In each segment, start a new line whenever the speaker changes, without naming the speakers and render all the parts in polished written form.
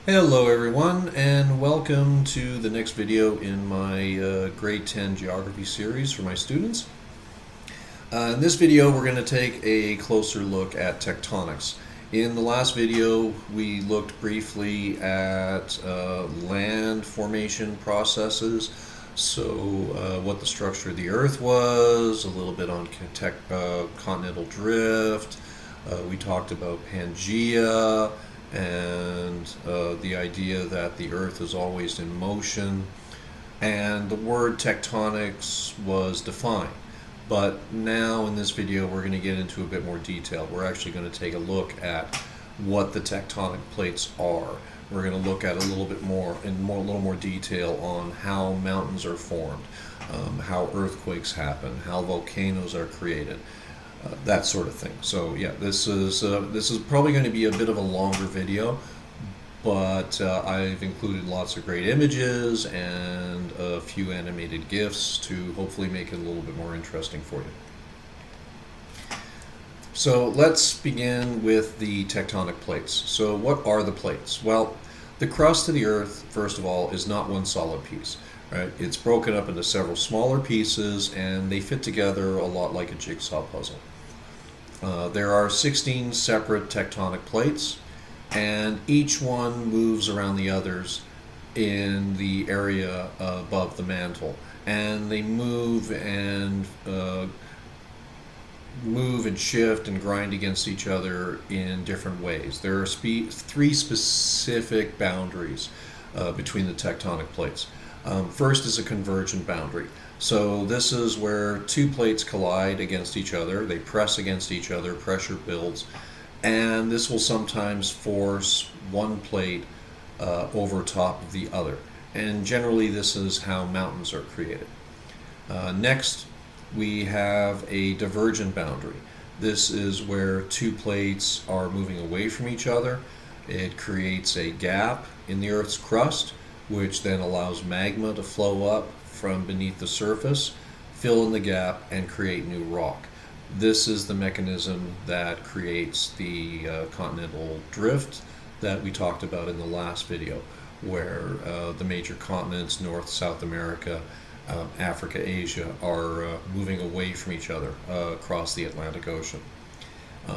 Hello everyone, and welcome to the next video in my grade 10 geography series for my students. In this video we're going to take a closer look at tectonics. In the last video we looked briefly at land formation processes, so what the structure of the earth was, a little bit on continental drift. We talked about Pangea and the idea that the earth is always in motion, and the word tectonics was defined. But now in this video we're going to get into a bit more detail. We're actually going to take a look at what the tectonic plates are. We're going to look at a little bit more in a little more detail on how mountains are formed, how earthquakes happen, how volcanoes are created, that sort of thing. So yeah, this is probably going to be a bit of a longer video, but I've included lots of great images and a few animated GIFs to hopefully make it a little bit more interesting for you. So let's begin with the tectonic plates. So what are the plates? Well, the crust of the earth, first of all, is not one solid piece. Right? It's broken up into several smaller pieces, and they fit together a lot like a jigsaw puzzle. There are 16 separate tectonic plates, and each one moves around the others in the area above the mantle, and they move and shift and grind against each other in different ways. There are three specific boundaries between the tectonic plates. First is a convergent boundary. So this is where two plates collide against each other. They press against each other, pressure builds, and this will sometimes force one plate over top of the other. And generally this is how mountains are created. Next, we have a divergent boundary. This is where two plates are moving away from each other. It creates a gap in the Earth's crust, which then allows magma to flow up from beneath the surface, fill in the gap, and create new rock. This is the mechanism that creates the continental drift that we talked about in the last video, where the major continents, North, South America, Africa, Asia, are moving away from each other across the Atlantic Ocean.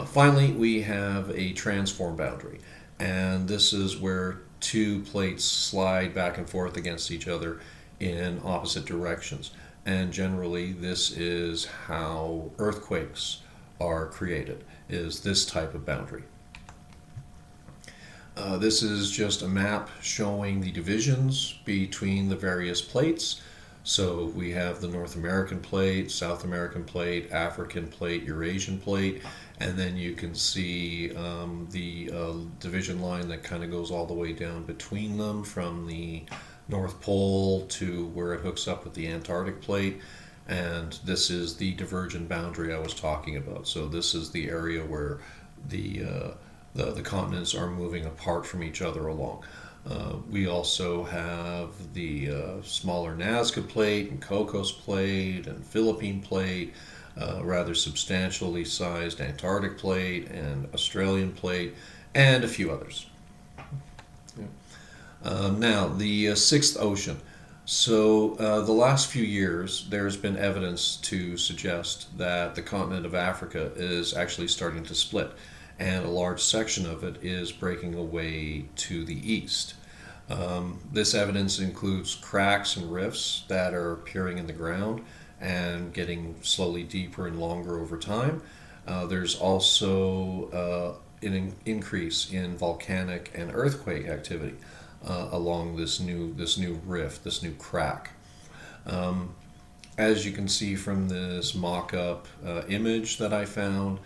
Finally, we have a transform boundary, and this is where two plates slide back and forth against each other in opposite directions. And generally this is how earthquakes are created, is this type of boundary. This is just a map showing the divisions between the various plates. So we have the North American plate, South American plate, African plate, Eurasian plate, and then you can see the division line that kind of goes all the way down between them from the North Pole to where it hooks up with the Antarctic plate. And this is the divergent boundary I was talking about. So this is the area where the continents are moving apart from each other along. We also have the smaller Nazca plate and Cocos plate and Philippine plate, rather substantially sized Antarctic plate and Australian plate, and a few others. Now, the sixth ocean. So the last few years there's been evidence to suggest that the continent of Africa is actually starting to split, and a large section of it is breaking away to the east. This evidence includes cracks and rifts that are appearing in the ground and getting slowly deeper and longer over time. There's also an increase in volcanic and earthquake activity along this new rift, this new crack. As you can see from this mock-up image that I found,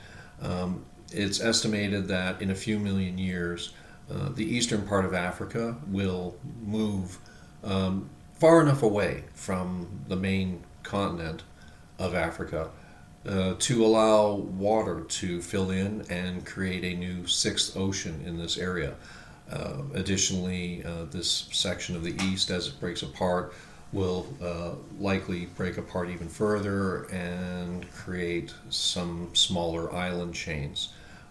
it's estimated that in a few million years the eastern part of Africa will move far enough away from the main continent of Africa to allow water to fill in and create a new sixth ocean in this area. Additionally, this section of the east, as it breaks apart, will likely break apart even further and create some smaller island chains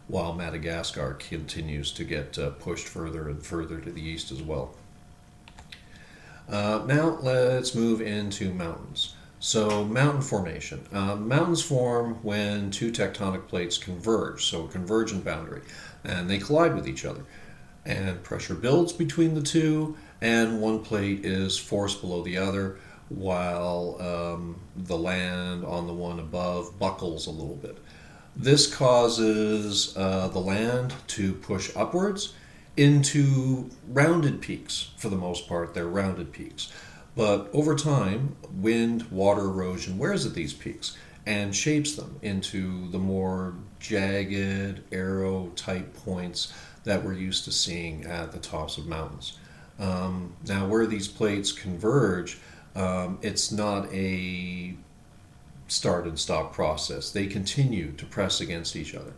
while Madagascar continues to get pushed further and further to the east as well. Now let's move into mountains. So mountain formation. Mountains form when two tectonic plates converge, so a convergent boundary, and they collide with each other. And pressure builds between the two, and one plate is forced below the other, while the land on the one above buckles a little bit. This causes the land to push upwards into rounded peaks. For the most part, they're rounded peaks. But over time, wind, water erosion wears at these peaks and shapes them into the more jagged, arrow-type points that we're used to seeing at the tops of mountains. Now, where these plates converge, it's not a start and stop process. They continue to press against each other.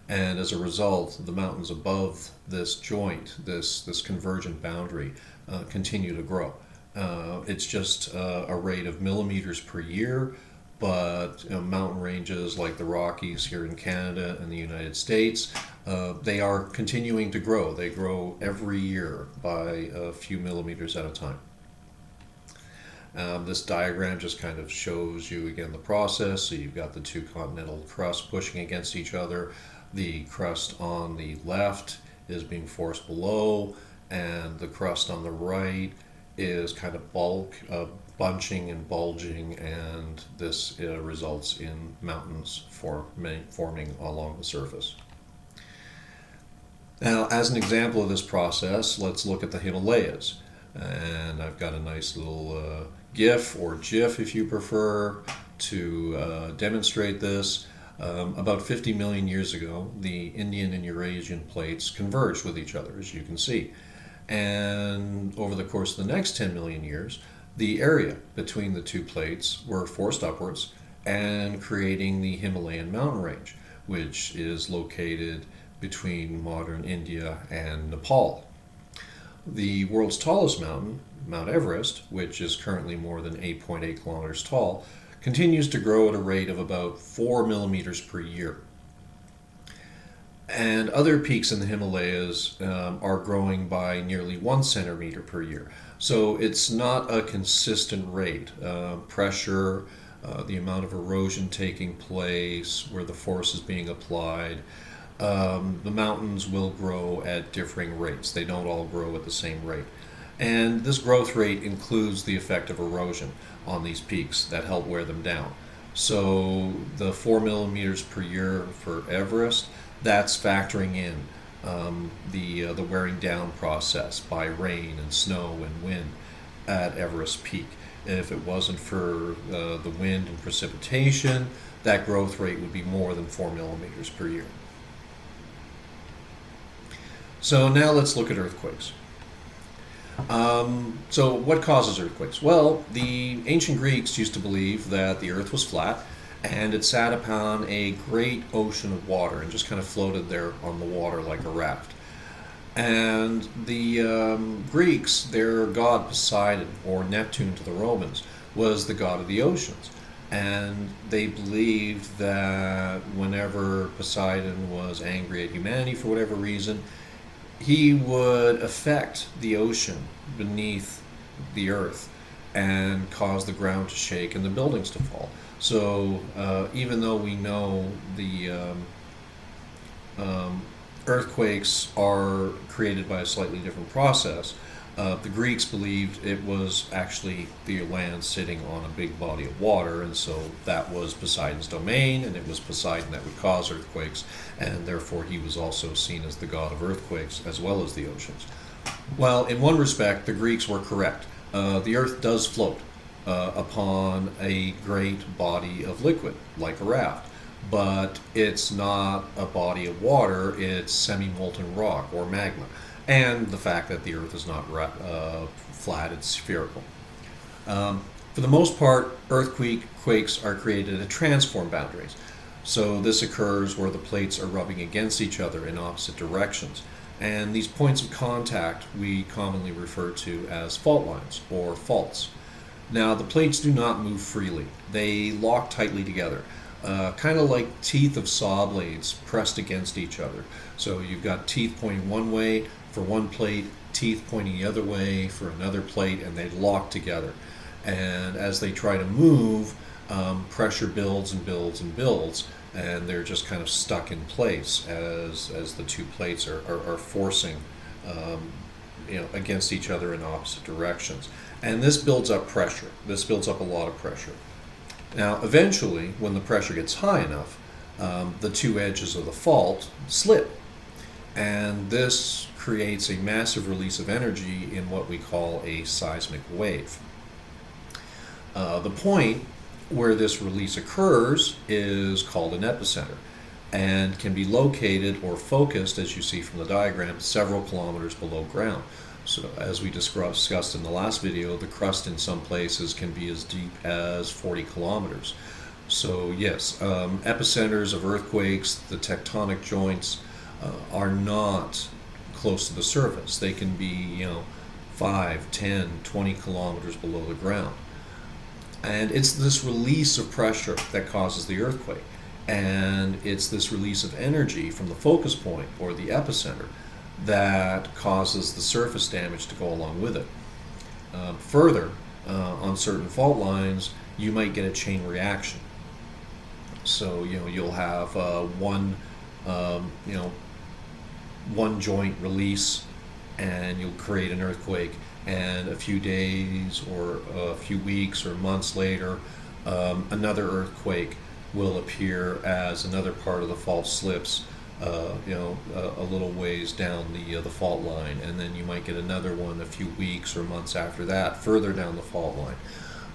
And as a result, the mountains above this joint, this convergent boundary, continue to grow. It's just a rate of millimeters per year, but mountain ranges like the Rockies here in Canada and the United States, they are continuing to grow. They grow every year by a few millimeters at a time. This diagram just kind of shows you again the process. So you've got the two continental crusts pushing against each other. The crust on the left is being forced below, and the crust on the right is kind of bunching and bulging, and this results in mountains forming along the surface. Now, as an example of this process, let's look at the Himalayas. And I've got a nice little GIF or GIF, if you prefer, to demonstrate this. About 50 million years ago, the Indian and Eurasian plates converged with each other, as you can see. And over the course of the next 10 million years, the area between the two plates were forced upwards and creating the Himalayan mountain range, which is located between modern India and Nepal. The world's tallest mountain, Mount Everest, which is currently more than 8.8 kilometers tall, continues to grow at a rate of about 4 millimeters per year. And other peaks in the Himalayas are growing by nearly 1 centimeter per year. So it's not a consistent rate. Pressure, the amount of erosion taking place, where the force is being applied, the mountains will grow at differing rates. They don't all grow at the same rate. And this growth rate includes the effect of erosion on these peaks that help wear them down. So the 4 millimeters per year for Everest, that's factoring in the wearing down process by rain and snow and wind at Everest peak. If it wasn't for the wind and precipitation, that growth rate would be more than 4 millimeters per year. So now let's look at earthquakes. So what causes earthquakes? Well, the ancient Greeks used to believe that the earth was flat and it sat upon a great ocean of water and just kind of floated there on the water like a raft. And the Greeks, their god Poseidon, or Neptune to the Romans, was the god of the oceans. And they believed that whenever Poseidon was angry at humanity for whatever reason, he would affect the ocean beneath the earth and cause the ground to shake and the buildings to fall. So even though we know the earthquakes are created by a slightly different process, the Greeks believed it was actually the land sitting on a big body of water, and so that was Poseidon's domain, and it was Poseidon that would cause earthquakes, and therefore he was also seen as the god of earthquakes as well as the oceans. Well, in one respect, the Greeks were correct. The earth does float upon a great body of liquid, like a raft, but it's not a body of water, it's semi-molten rock or magma. And the fact that the earth is not flat, it's spherical. For the most part, earthquakes are created at transform boundaries. So this occurs where the plates are rubbing against each other in opposite directions. And these points of contact we commonly refer to as fault lines or faults. Now, the plates do not move freely. They lock tightly together. kind of like teeth of saw blades pressed against each other. So you've got teeth pointing one way for one plate, teeth pointing the other way for another plate, and they lock together. And as they try to move, pressure builds and builds and builds, and they're just kind of stuck in place as the two plates are forcing against each other in opposite directions. And this builds up pressure. This builds up a lot of pressure. Now, eventually, when the pressure gets high enough, the two edges of the fault slip. And this creates a massive release of energy in what we call a seismic wave. The point where this release occurs is called an epicenter and can be located or focused, as you see from the diagram, several kilometers below ground. So as we discussed in the last video, the crust in some places can be as deep as 40 kilometers. So yes, epicenters of earthquakes, the tectonic joints, are not close to the surface. They can be 5, 10, 20 kilometers below the ground. And it's this release of pressure that causes the earthquake. And it's this release of energy from the focus point or the epicenter that causes the surface damage to go along with it. Further, on certain fault lines, you might get a chain reaction. So you'll have one joint release, and you'll create an earthquake. And a few days or a few weeks or months later, another earthquake will appear as another part of the fault slips a little ways down the fault line, and then you might get another one a few weeks or months after that, further down the fault line.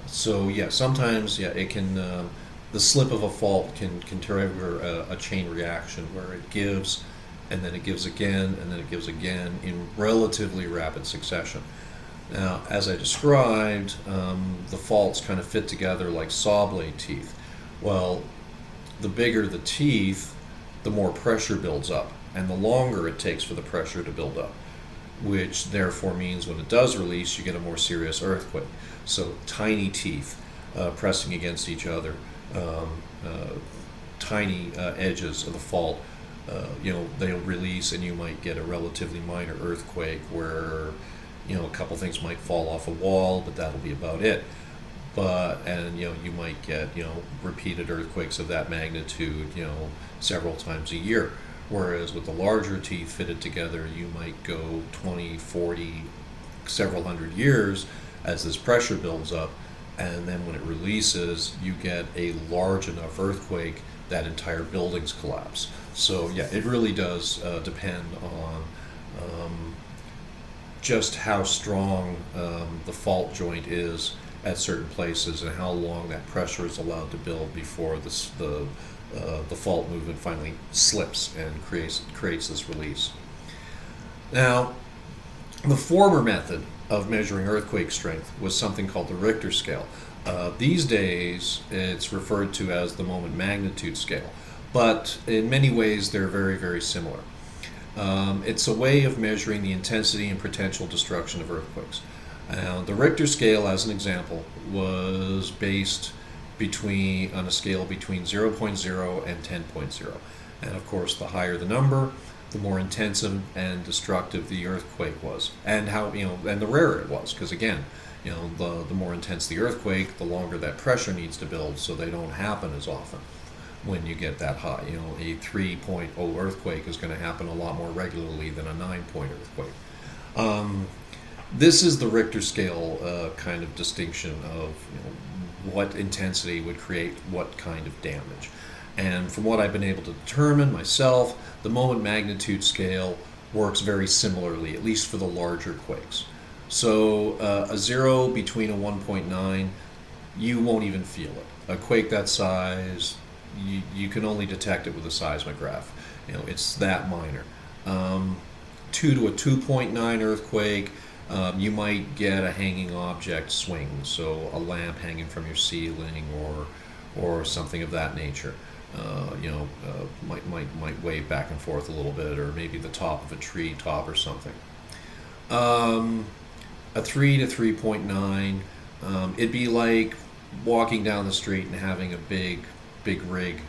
So sometimes it can the slip of a fault can trigger a chain reaction where it gives, and then it gives again, and then it gives again in relatively rapid succession. Now, as I described, the faults kind of fit together like saw blade teeth. Well, the bigger the teeth, the more pressure builds up, and the longer it takes for the pressure to build up, which therefore means when it does release, you get a more serious earthquake. So tiny teeth pressing against each other, tiny edges of the fault, they'll release, and you might get a relatively minor earthquake where a couple things might fall off a wall, but that'll be about it. And you might get repeated earthquakes of that magnitude several times a year, whereas with the larger teeth fitted together, you might go 20, 40, several hundred years as this pressure builds up, and then when it releases, you get a large enough earthquake that entire buildings collapse. So it really does depend on just how strong the fault joint is at certain places and how long that pressure is allowed to build before the fault movement finally slips and creates this release. Now, the former method of measuring earthquake strength was something called the Richter scale. These days, it's referred to as the moment magnitude scale, but in many ways they're very, very similar. It's a way of measuring the intensity and potential destruction of earthquakes. The Richter scale, as an example, was based on a scale between 0.0 and 10.0. And of course, the higher the number, the more intensive and destructive the earthquake was, and and the rarer it was, because again, the more intense the earthquake, the longer that pressure needs to build, so they don't happen as often when you get that high. A 3.0 earthquake is going to happen a lot more regularly than a 9-point earthquake. This is the Richter scale kind of distinction of what intensity would create what kind of damage. And from what I've been able to determine myself, the moment magnitude scale works very similarly, at least for the larger quakes. So a 0 between a 1.9, you won't even feel it. A quake that size, you can only detect it with a seismograph. It's that minor. 2 to a 2.9 earthquake, you might get a hanging object swing, so a lamp hanging from your ceiling or something of that nature. Might wave back and forth a little bit, or maybe the top of a tree top or something. A 3 to 3.9, it'd be like walking down the street and having a big big rig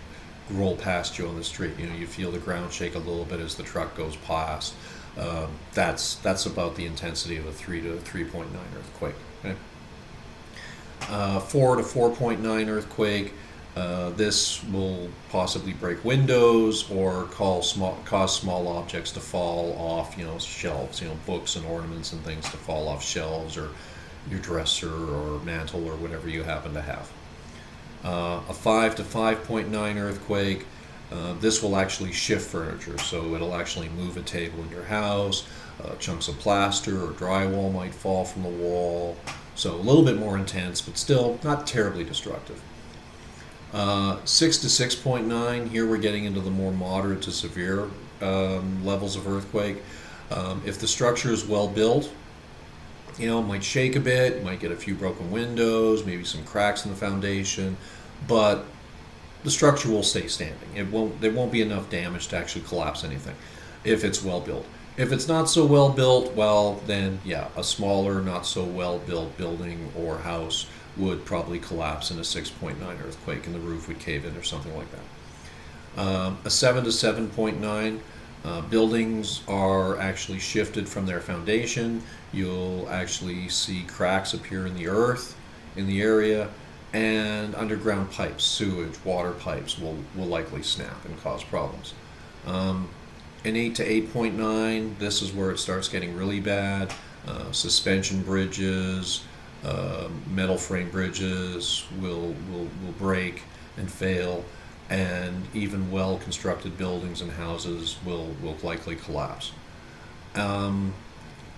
roll past you on the street. You know, you feel the ground shake a little bit as the truck goes past. That's about the intensity of a 3 to 3.9 earthquake. Okay? 4 to 4.9 earthquake. This will possibly break windows or cause small objects to fall off, you know, shelves, you know, books and ornaments and things to fall off shelves, or your dresser or mantle or whatever you happen to have. A 5 to 5.9 earthquake. This will actually shift furniture, so it'll actually move a table in your house. Chunks of plaster or drywall might fall from the wall. So a little bit more intense, but still not terribly destructive. 6 to 6.9, here we're getting into the more moderate to severe levels of earthquake. If the structure is well built, you know, it might shake a bit, you might get a few broken windows, maybe some cracks in the foundation, but the structure will stay standing. There won't be enough damage to actually collapse anything if it's well built. If it's not so well built, well, then yeah, a smaller, not so well built building or house would probably collapse in a 6.9 earthquake and the roof would cave in or something like that. A 7 to 7.9, buildings are actually shifted from their foundation. You'll actually see cracks appear in the earth in the area, and underground pipes, sewage, water pipes will likely snap and cause problems. An 8 to 8.9, this is where it starts getting really bad. Suspension bridges, metal frame bridges will break and fail, and even well-constructed buildings and houses will likely collapse. And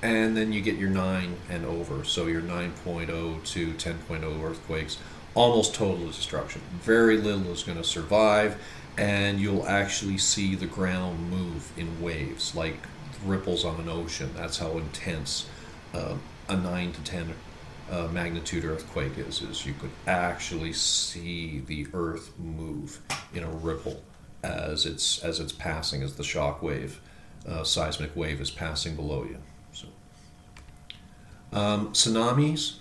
then you get your 9 and over, so your 9.0 to 10.0 earthquakes, almost total destruction. Very little is going to survive, and you'll actually see the ground move in waves, like ripples on an ocean. That's how intense a 9 to 10 magnitude earthquake is. You could actually see the earth move in a ripple as it's passing, as the shock wave, seismic wave is passing below you. So, tsunamis.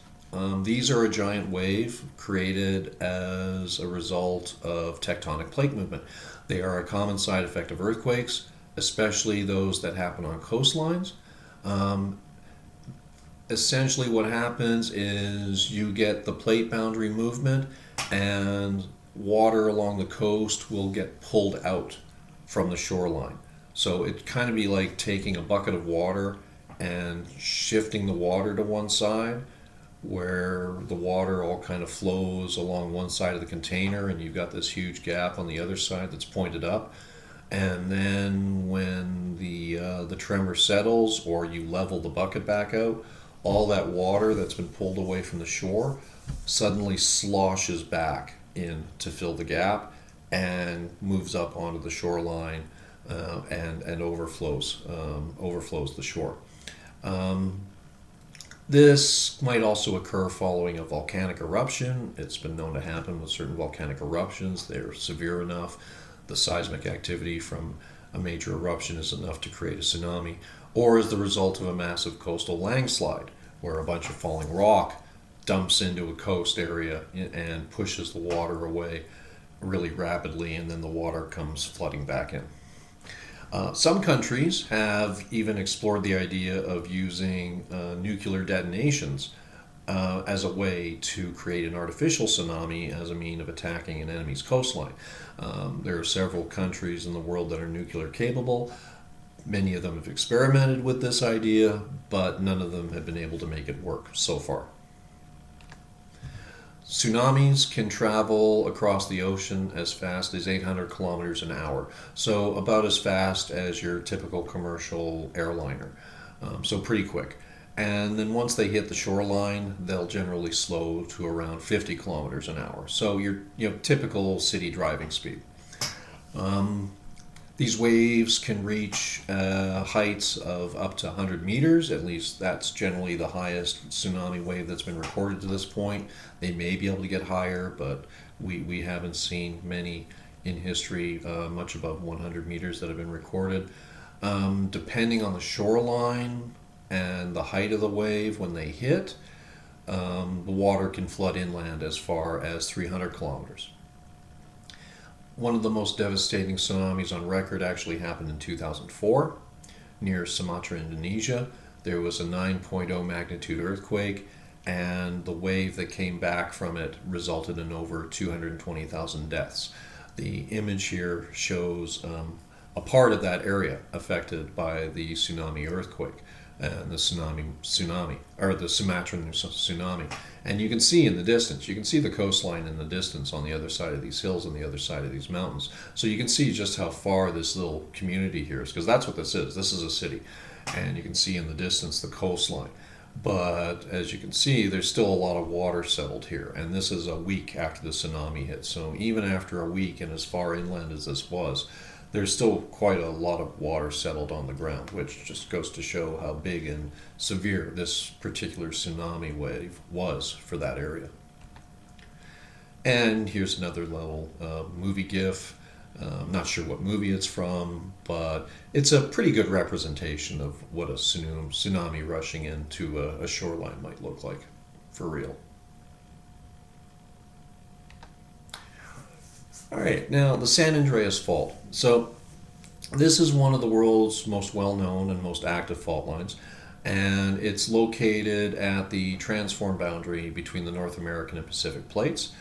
These are a giant wave created as a result of tectonic plate movement. They are a common side effect of earthquakes, especially those that happen on coastlines. Essentially what happens is you get the plate boundary movement, and water along the coast will get pulled out from the shoreline. So it kind of be like taking a bucket of water and shifting the water to one side, where the water all kind of flows along one side of the container, and you've got this huge gap on the other side that's pointed up. And then when the tremor settles, or you level the bucket back out, all that water that's been pulled away from the shore suddenly sloshes back in to fill the gap and moves up onto the shoreline, and overflows the shore. This might also occur following a volcanic eruption. It's been known to happen with certain volcanic eruptions. They're severe enough. The seismic activity from a major eruption is enough to create a tsunami, or as the result of a massive coastal landslide, where a bunch of falling rock dumps into a coast area and pushes the water away really rapidly, and then the water comes flooding back in. Some countries have even explored the idea of using nuclear detonations as a way to create an artificial tsunami as a mean of attacking an enemy's coastline. There are several countries in the world that are nuclear capable. Many of them have experimented with this idea, but none of them have been able to make it work so far. Tsunamis can travel across the ocean as fast as 800 kilometers an hour, so about as fast as your typical commercial airliner, so pretty quick. And then once they hit the shoreline, they'll generally slow to around 50 kilometers an hour, so your typical city driving speed. These waves can reach heights of up to 100 meters. At least that's generally the highest tsunami wave that's been recorded to this point. They may be able to get higher, but we haven't seen many in history much above 100 meters that have been recorded. Depending on the shoreline and the height of the wave when they hit, the water can flood inland as far as 300 kilometers. One of the most devastating tsunamis on record actually happened in 2004 near Sumatra, Indonesia. There was a 9.0 magnitude earthquake, and the wave that came back from it resulted in over 220,000 deaths. The image here shows a part of that area affected by the tsunami earthquake and the tsunami, or the Sumatran tsunami. And you can see in the distance, you can see the coastline in the distance on the other side of these hills and the other side of these mountains. So you can see just how far this little community here is, because that's what this is. This is a city. And you can see in the distance the coastline. But as you can see, there's still a lot of water settled here. And this is a week after the tsunami hit. So even after a week and as far inland as this was, there's still quite a lot of water settled on the ground, which just goes to show how big and severe this particular tsunami wave was for that area. And here's another little movie GIF. I'm not sure what movie it's from, but it's a pretty good representation of what a tsunami rushing into a shoreline might look like, for real. All right, now the San Andreas Fault. So this is one of the world's most well-known and most active fault lines, and it's located at the transform boundary between the North American and Pacific plates.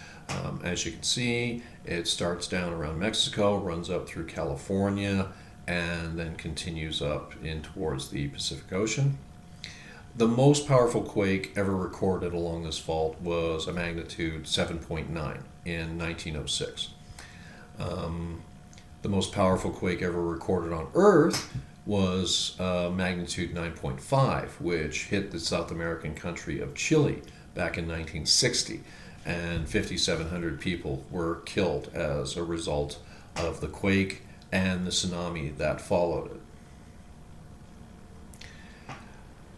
As you can see, it starts down around Mexico, runs up through California, and then continues up in towards the Pacific Ocean. The most powerful quake ever recorded along this fault was a magnitude 7.9 in 1906. The most powerful quake ever recorded on Earth was magnitude 9.5, which hit the South American country of Chile back in 1960, and 5,700 people were killed as a result of the quake and the tsunami that followed it.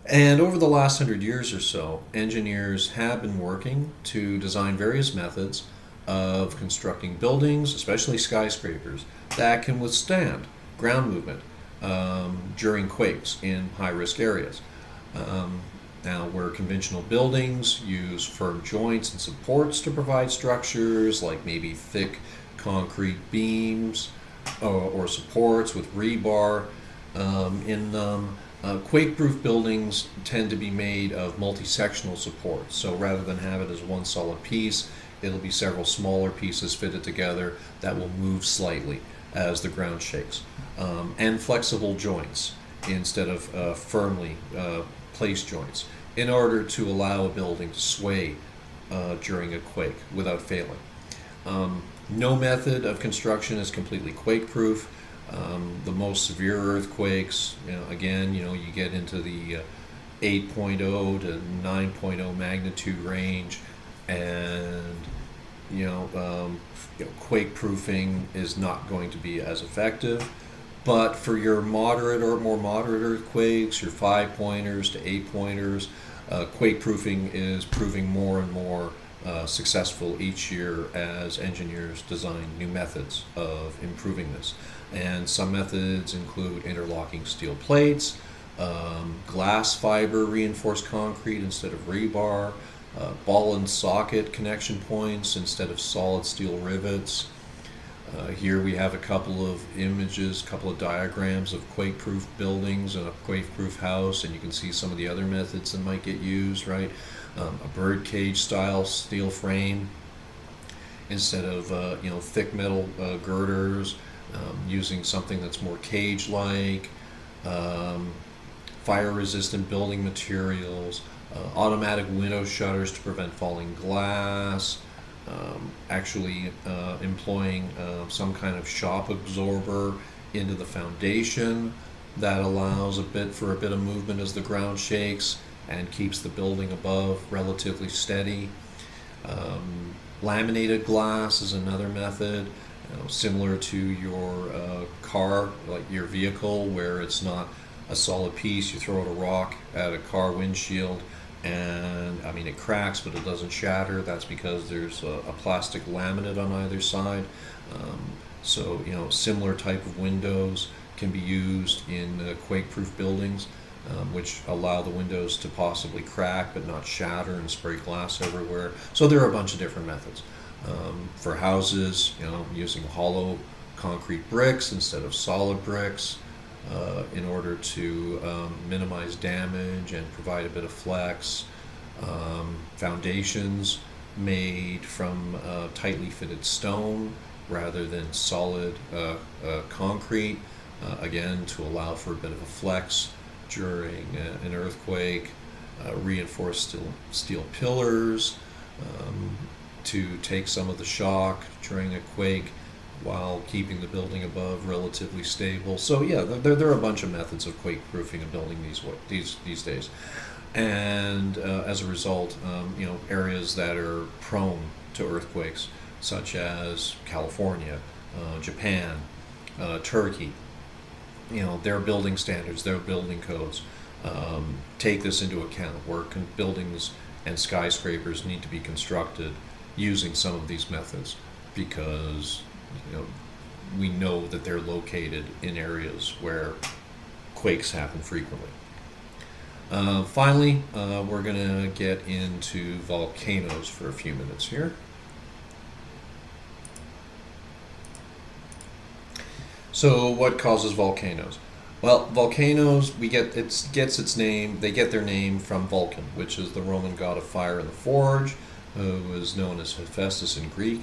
And over the last 100 years or so, engineers have been working to design various methods of constructing buildings, especially skyscrapers, that can withstand ground movement during quakes in high-risk areas. Now, where conventional buildings use firm joints and supports to provide structures, like maybe thick concrete beams or supports with rebar in them, quake-proof buildings tend to be made of multi-sectional supports. So rather than have it as one solid piece, it'll be several smaller pieces fitted together that will move slightly as the ground shakes. And flexible joints instead of firmly placed joints, in order to allow a building to sway during a quake without failing. No method of construction is completely quake-proof. The most severe earthquakes, you get into the 8.0 to 9.0 magnitude range, and quake proofing is not going to be as effective. But for your moderate or more moderate earthquakes, your 5-pointers to 8-pointers, quake proofing is proving more and more successful each year as engineers design new methods of improving this. And some methods include interlocking steel plates, glass fiber reinforced concrete instead of rebar, ball and socket connection points instead of solid steel rivets. Here we have a couple of images, a couple of diagrams of quake-proof buildings and a quake-proof house, and you can see some of the other methods that might get used, right? A bird cage style steel frame instead of thick metal girders, using something that's more cage-like, fire-resistant building materials, automatic window shutters to prevent falling glass, employing some kind of shock absorber into the foundation that allows a bit of movement as the ground shakes and keeps the building above relatively steady. Laminated glass is another method, similar to your car, like your vehicle, where it's not a solid piece. You throw a rock at a car windshield, and it cracks, but it doesn't shatter. That's because there's a plastic laminate on either side. Similar type of windows can be used in quake-proof buildings, which allow the windows to possibly crack but not shatter and spray glass everywhere. So there are a bunch of different methods. For houses, using hollow concrete bricks instead of solid bricks in order to minimize damage and provide a bit of flex. Foundations made from tightly fitted stone rather than solid concrete, again to allow for a bit of a flex during an earthquake. Reinforced steel pillars to take some of the shock during a quake while keeping the building above relatively stable. So yeah, there are a bunch of methods of quake proofing a building these days. And as a result, areas that are prone to earthquakes, such as California, Japan, Turkey, their building standards, their building codes take this into account, where buildings and skyscrapers need to be constructed using some of these methods, because we know that they're located in areas where quakes happen frequently. Finally, we're going to get into volcanoes for a few minutes here. So what causes volcanoes? Well, volcanoes, gets its name. They get their name from Vulcan, which is the Roman god of fire and the forge, who was known as Hephaestus in Greek.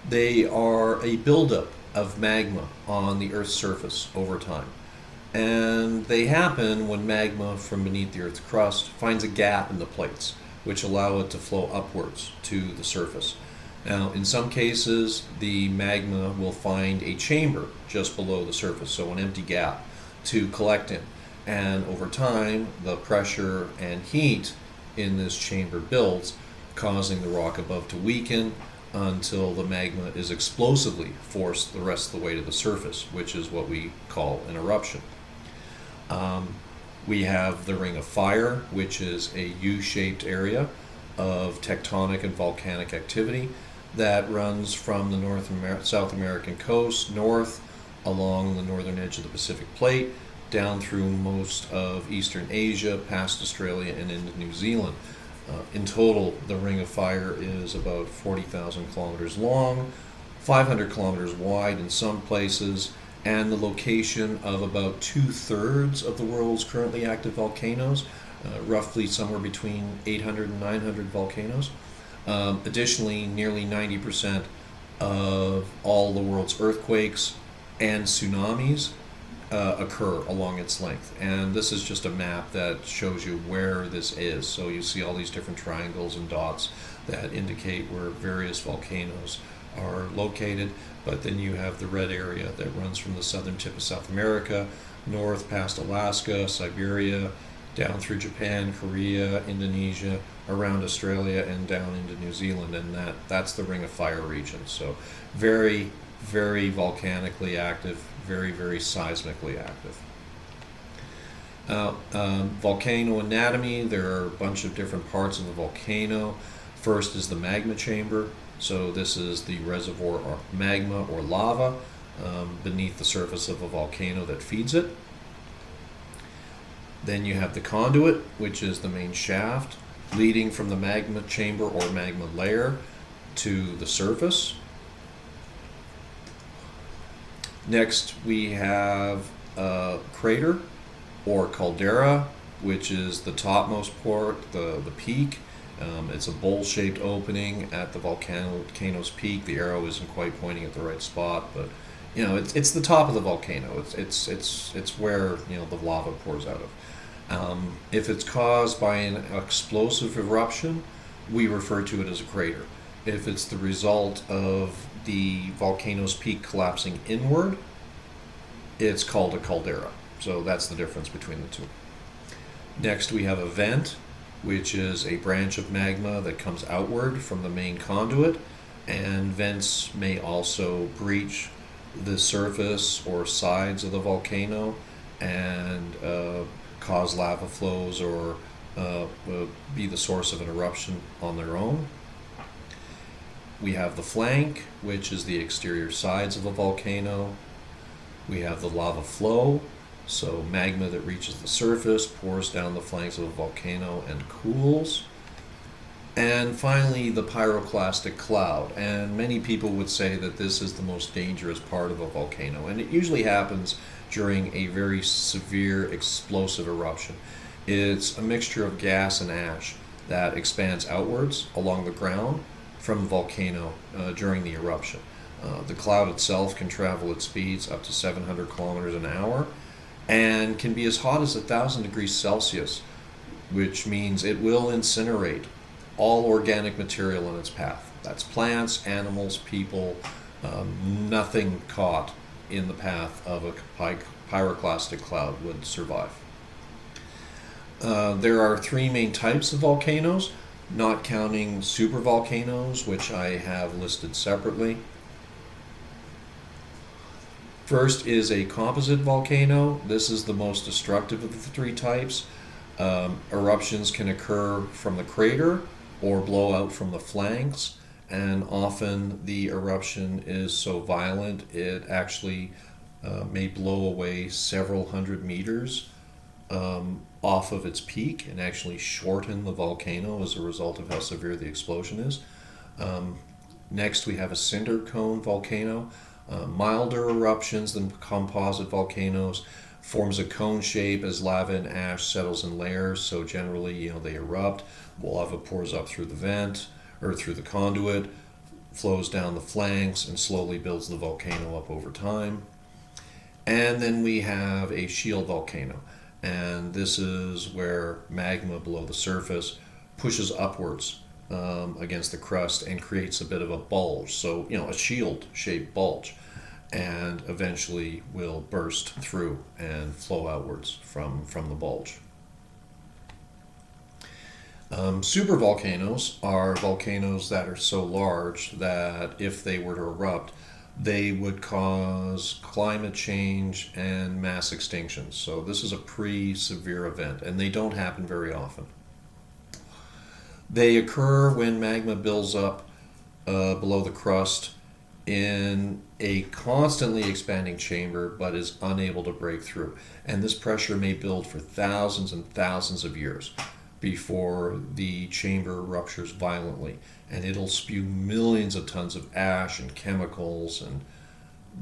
They are a buildup of magma on the Earth's surface over time. And they happen when magma from beneath the Earth's crust finds a gap in the plates, which allow it to flow upwards to the surface. Now, in some cases, the magma will find a chamber just below the surface, so an empty gap to collect in. And over time, the pressure and heat in this chamber builds, causing the rock above to weaken until the magma is explosively forced the rest of the way to the surface, which is what we call an eruption. We have the Ring of Fire, which is a U-shaped area of tectonic and volcanic activity that runs from the South American coast north along the northern edge of the Pacific Plate down through most of Eastern Asia, past Australia and into New Zealand. In total, the Ring of Fire is about 40,000 kilometers long, 500 kilometers wide in some places, and the location of about 2/3 of the world's currently active volcanoes, roughly somewhere between 800 and 900 volcanoes. Additionally, nearly 90% of all the world's earthquakes and tsunamis occur along its length. And this is just a map that shows you where this is. So you see all these different triangles and dots that indicate where various volcanoes are located. But then you have the red area that runs from the southern tip of South America, north past Alaska, Siberia, down through Japan, Korea, Indonesia, around Australia, and down into New Zealand. And that's the Ring of Fire region. So very, very volcanically active, very, very seismically active. Volcano anatomy, there are a bunch of different parts of a volcano. First is the magma chamber. So this is the reservoir of magma or lava beneath the surface of a volcano that feeds it. Then you have the conduit, which is the main shaft, leading from the magma chamber or magma layer to the surface. Next, we have a crater or caldera, which is the topmost part, the peak. It's a bowl-shaped opening at the volcano's peak. The arrow isn't quite pointing at the right spot, but it's the top of the volcano. It's where the lava pours out of. If it's caused by an explosive eruption, we refer to it as a crater. If it's the result of the volcano's peak collapsing inward, it's called a caldera. So that's the difference between the two. Next, we have a vent, which is a branch of magma that comes outward from the main conduit, and vents may also breach the surface or sides of the volcano and cause lava flows or be the source of an eruption on their own. We have the flank, which is the exterior sides of a volcano. We have the lava flow, so magma that reaches the surface pours down the flanks of a volcano and cools. And finally, the pyroclastic cloud. And many people would say that this is the most dangerous part of a volcano. And it usually happens during a very severe explosive eruption. It's a mixture of gas and ash that expands outwards along the ground from the volcano during the eruption. The cloud itself can travel at speeds up to 700 kilometers an hour and can be as hot as 1,000 degrees Celsius, which means it will incinerate all organic material in its path. That's plants, animals, people, nothing caught in the path of a pyroclastic cloud would survive. There are three main types of volcanoes, not counting supervolcanoes, which I have listed separately. First is a composite volcano. This is the most destructive of the three types. Eruptions can occur from the crater or blow out from the flanks, and often the eruption is so violent it actually may blow away several hundred meters off of its peak and actually shorten the volcano as a result of how severe the explosion is. Next, we have a cinder cone volcano. Milder eruptions than composite volcanoes, forms a cone shape as lava and ash settles in layers. So generally, they erupt. Lava pours up through the vent or through the conduit, flows down the flanks, and slowly builds the volcano up over time. And then we have a shield volcano, and this is where magma below the surface pushes upwards against the crust and creates a bit of a bulge. So, a shield-shaped bulge, and eventually will burst through and flow outwards from the bulge. Supervolcanoes are volcanoes that are so large that if they were to erupt, they would cause climate change and mass extinction. So this is a pretty severe event, and they don't happen very often. They occur when magma builds up below the crust in a constantly expanding chamber but is unable to break through. And this pressure may build for thousands and thousands of years before the chamber ruptures violently, and it'll spew millions of tons of ash and chemicals and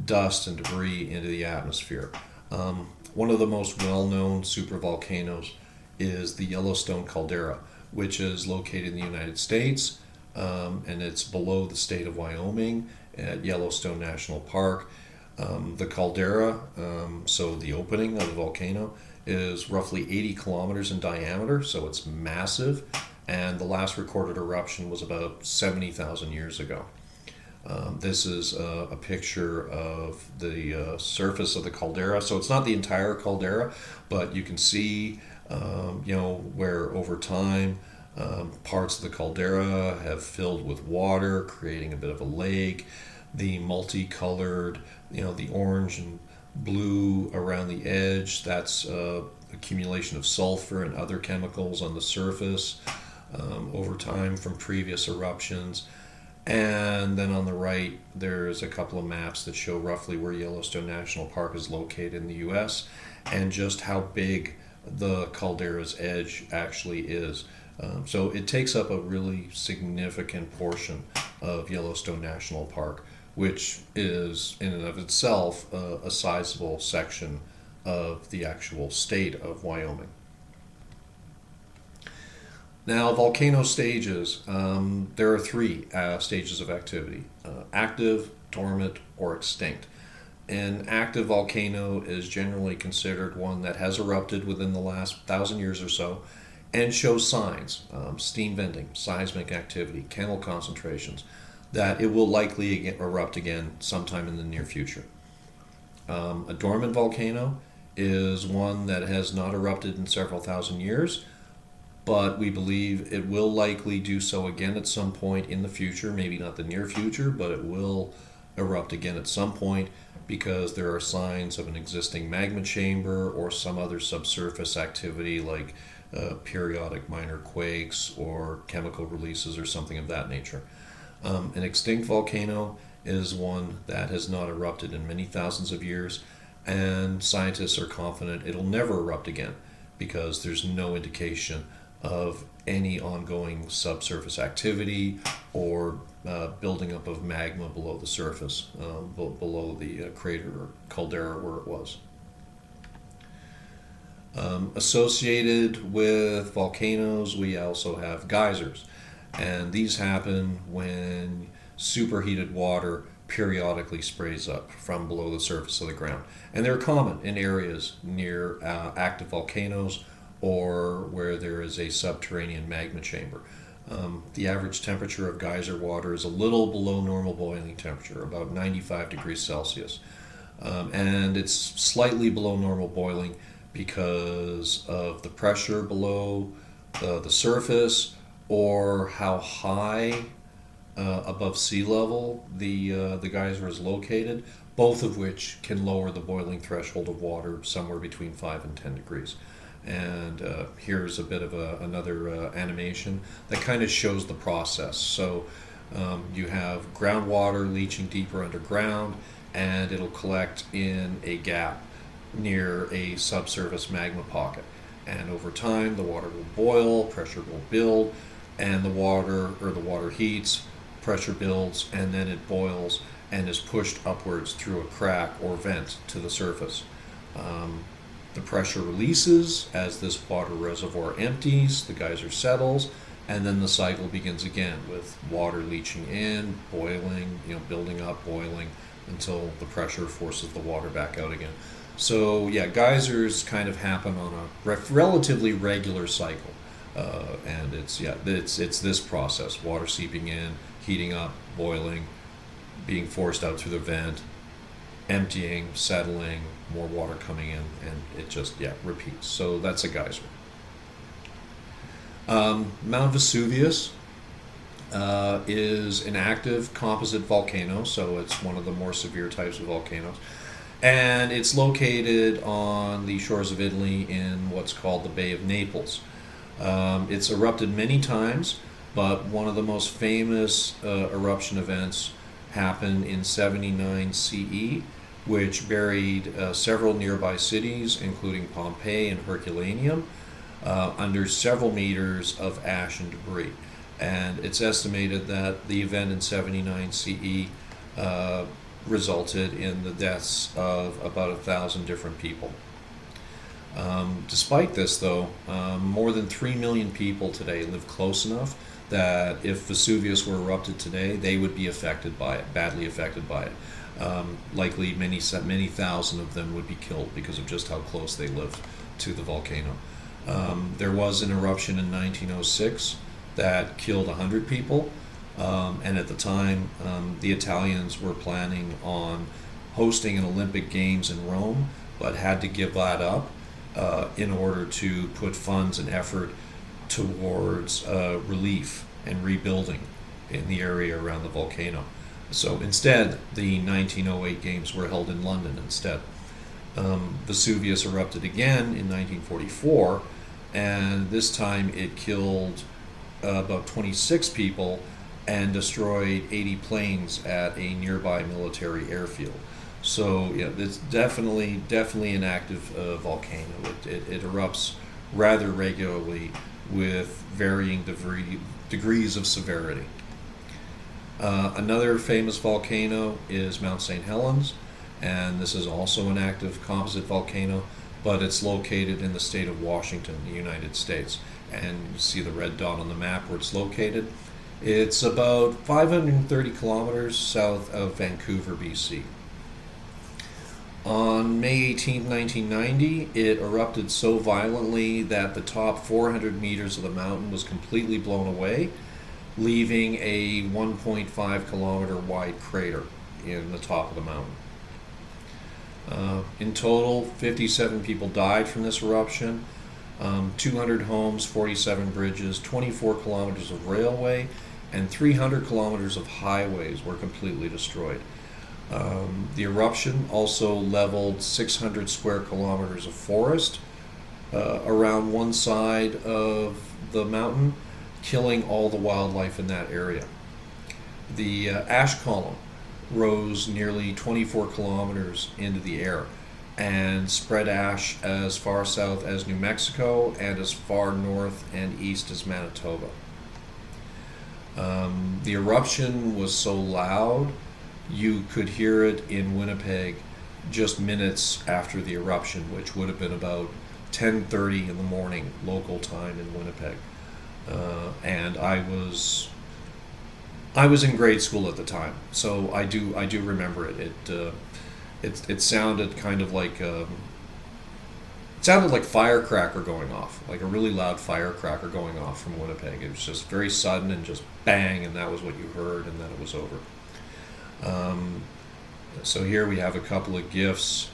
dust and debris into the atmosphere. One of the most well-known supervolcanoes is the Yellowstone caldera, which is located in the United States, and it's below the state of Wyoming at Yellowstone National Park. The caldera, so the opening of the volcano, is roughly 80 kilometers in diameter, so it's massive, and the last recorded eruption was about 70,000 years ago. This is a picture of the surface of the caldera. So it's not the entire caldera, but you can see, where over time parts of the caldera have filled with water, creating a bit of a lake. The multicolored, the orange and blue around the edge, that's accumulation of sulfur and other chemicals on the surface over time from previous eruptions. And then on the right, there's a couple of maps that show roughly where Yellowstone National Park is located in the US and just how big the caldera's edge actually is. So it takes up a really significant portion of Yellowstone National Park, which is in and of itself a sizable section of the actual state of Wyoming. Now, volcano stages. There are three stages of activity: active, dormant, or extinct. An active volcano is generally considered one that has erupted within the last 1,000 years or so and shows signs, steam venting, seismic activity, chemical concentrations, that it will likely erupt again sometime in the near future. A dormant volcano is one that has not erupted in several thousand years, but we believe it will likely do so again at some point in the future, maybe not the near future, but it will erupt again at some point because there are signs of an existing magma chamber or some other subsurface activity like periodic minor quakes or chemical releases or something of that nature. An extinct volcano is one that has not erupted in many thousands of years, and scientists are confident it'll never erupt again because there's no indication of any ongoing subsurface activity or building up of magma below the surface, below the crater or caldera where it was. Associated with volcanoes, we also have geysers, and these happen when superheated water periodically sprays up from below the surface of the ground. And they're common in areas near active volcanoes or where there is a subterranean magma chamber. The average temperature of geyser water is a little below normal boiling temperature, about 95 degrees Celsius. And it's slightly below normal boiling because of the pressure below the surface or how high above sea level the geyser is located, both of which can lower the boiling threshold of water somewhere between 5 and 10 degrees. And here's a bit of another animation that kind of shows the process. So you have groundwater leaching deeper underground, and it'll collect in a gap near a subsurface magma pocket. And over time, the water will boil, pressure will build, and the water heats, pressure builds, and then it boils and is pushed upwards through a crack or vent to the surface. The pressure releases as this water reservoir empties, the geyser settles, and then the cycle begins again with water leaching in, boiling, building up, boiling, until the pressure forces the water back out again. So yeah, geysers kind of happen on a relatively regular cycle, and it's this process: water seeping in, heating up, boiling, being forced out through the vent, emptying, settling, more water coming in, and it just repeats. So that's a geyser. Mount Vesuvius is an active composite volcano, so it's one of the more severe types of volcanoes. And it's located on the shores of Italy in what's called the Bay of Naples. It's erupted many times, but one of the most famous eruption events happened in 79 CE, which buried several nearby cities, including Pompeii and Herculaneum, under several meters of ash and debris. And it's estimated that the event in 79 CE resulted in the deaths of about 1,000 different people. Despite this, though, more than 3 million people today live close enough that if Vesuvius were erupted today, they would be affected by it, badly affected by it. Likely many thousand of them would be killed because of just how close they lived to the volcano. There was an eruption in 1906 that killed 100 people. And at the time, the Italians were planning on hosting an Olympic Games in Rome, but had to give that up in order to put funds and effort towards relief and rebuilding in the area around the volcano. So instead, the 1908 Games were held in London instead. Vesuvius erupted again in 1944, and this time it killed about 26 people and destroyed 80 planes at a nearby military airfield. So yeah, it's definitely an active volcano. It erupts rather regularly with varying degrees of severity. Another famous volcano is Mount St. Helens, and this is also an active composite volcano, but it's located in the state of Washington, the United States. And you see the red dot on the map where it's located. It's about 530 kilometers south of Vancouver, BC. On May 18, 1990, it erupted so violently that the top 400 meters of the mountain was completely blown away, leaving a 1.5 kilometer wide crater in the top of the mountain. In total, 57 people died from this eruption. 200 homes, 47 bridges, 24 kilometers of railway, and 300 kilometers of highways were completely destroyed. The eruption also leveled 600 square kilometers of forest around one side of the mountain, killing all the wildlife in that area. The ash column rose nearly 24 kilometers into the air, and spread ash as far south as New Mexico and as far north and east as Manitoba. The eruption was so loud you could hear it in Winnipeg just minutes after the eruption, which would have been about 10:30 in the morning local time in Winnipeg. And I was in grade school at the time, so I do remember it. It sounded kind of like it sounded like firecracker going off, like a really loud firecracker going off from Winnipeg. It was just very sudden and just bang, and that was what you heard, and then it was over. So here we have a couple of GIFs,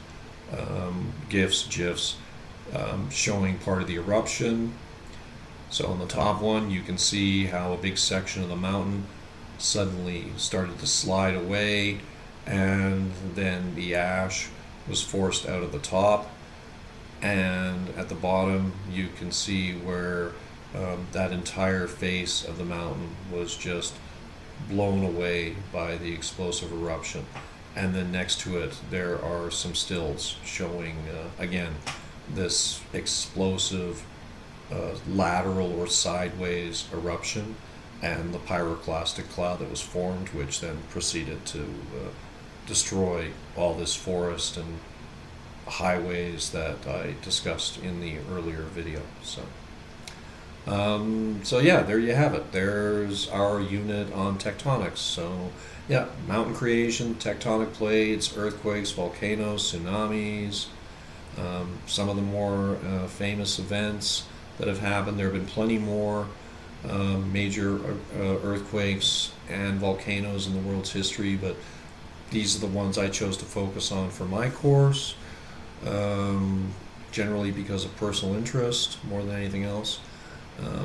GIFs, showing part of the eruption. So on the top one, you can see how a big section of the mountain suddenly started to slide away, and then the ash was forced out of the top. And at the bottom, you can see where that entire face of the mountain was just blown away by the explosive eruption. And then next to it, there are some stills showing, again, this explosive lateral or sideways eruption and the pyroclastic cloud that was formed, which then proceeded to destroy all this forest and highways that I discussed in the earlier video. So yeah, there you have it. There's our unit on tectonics. So yeah, mountain creation, tectonic plates, earthquakes, volcanoes, tsunamis, some of the more famous events that have happened. There have been plenty more major earthquakes and volcanoes in the world's history, but these are the ones I chose to focus on for my course, generally because of personal interest more than anything else.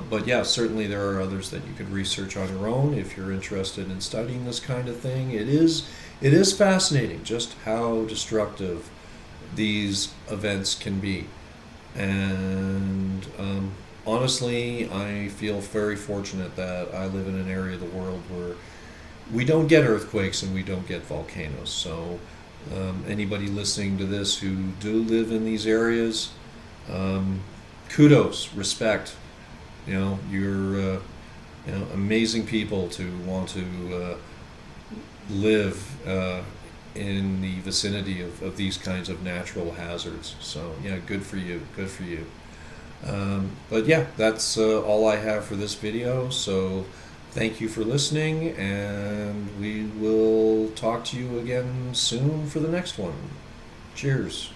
But yeah, certainly there are others that you could research on your own if you're interested in studying this kind of thing. It is fascinating just how destructive these events can be. And honestly, I feel very fortunate that I live in an area of the world where we don't get earthquakes and we don't get volcanoes. So anybody listening to this who do live in these areas, kudos, respect. You know, you're amazing people to want to live in the vicinity of these kinds of natural hazards. So yeah, good for you, good for you. But yeah, that's all I have for this video. So thank you for listening, and we will talk to you again soon for the next one. Cheers.